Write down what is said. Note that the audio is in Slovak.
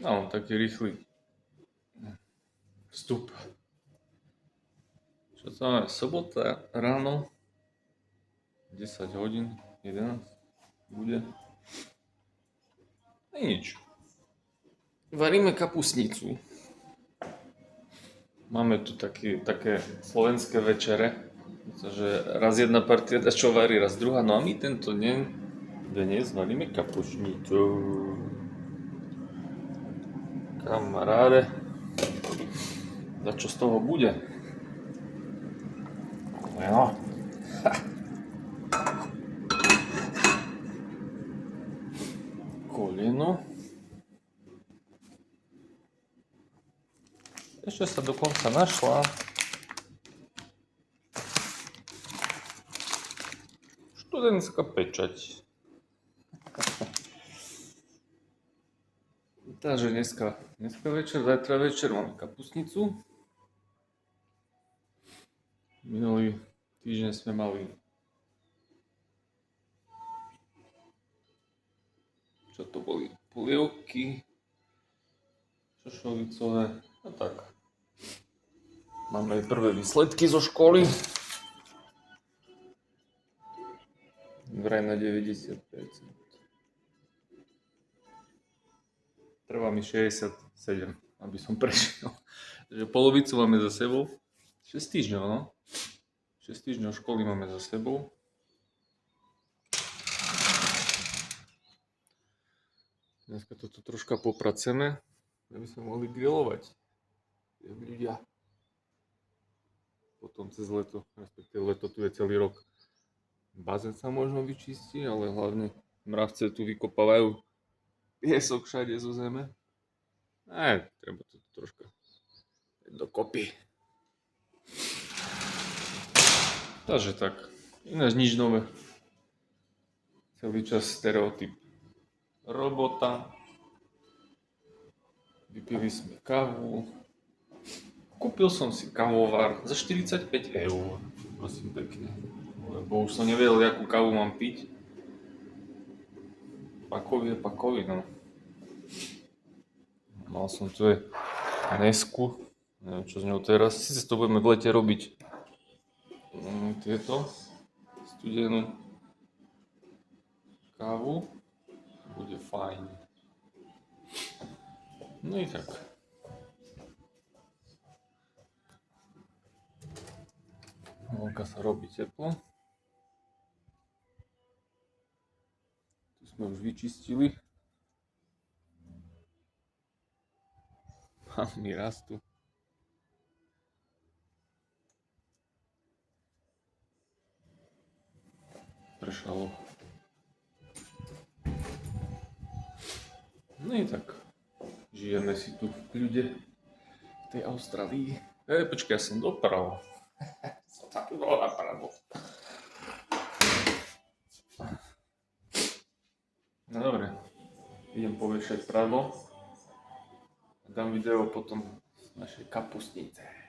No, taký rýchly vstup. Čo to máme? Sobota ráno, 10 hodín, 11 bude. A nič. Varíme kapustnicu. Máme tu také slovenské večere, pretože raz jedna partia čo varí, raz druhá. No a my tento deň dnes varíme kapustnicu. Kamaráde, za čo z toho bude? No. Koleno. Ešte sa dokonca našla študentská pečať. Takže dneska večer, zajtra večer máme kapustnicu. Minulý týždeň sme mali čo to boli? Polievky šošovicové a tak. Máme aj prvé výsledky zo školy. Vraj na 90%. Trvá mi 67, aby som prešiel. Takže polovicu máme za sebou. 6 týždňov, no. 6 týždňov školy máme za sebou. Dneska toto troška popraceme, aby sme mohli grilovať. Ľudia. Potom cez leto, respektíve leto tu je celý rok. Bazén sa možno vyčistí, ale hlavne mravce tu vykopávajú piesok všade zo zeme. Treba to troška dokopy. Takže tak, ináč nič nové. Celý čas stereotyp. Robota. Vypili sme kávu. Kúpil som si kávovar za 45 eur. Prosím pekne. Lebo už som nevedel, akú kávu mám piť. Pakovi, no. Mal som tu aj Nesku. Neviem, čo s ňou teraz. Sice to budeme v lete robiť. Tieto. Studenú kávu. Bude fajn. No i tak. Vonka sa robí teplo. Tu sme už vyčistili. Palmy rastú. Pršalo. No i tak. Žijeme si tu v kľude v tej Austrálii. Počkaj, ja som dopravo. Som sa tu bol napravo. No dobre. Idem povešať prádlo. Dám video potom z našej kapustnice.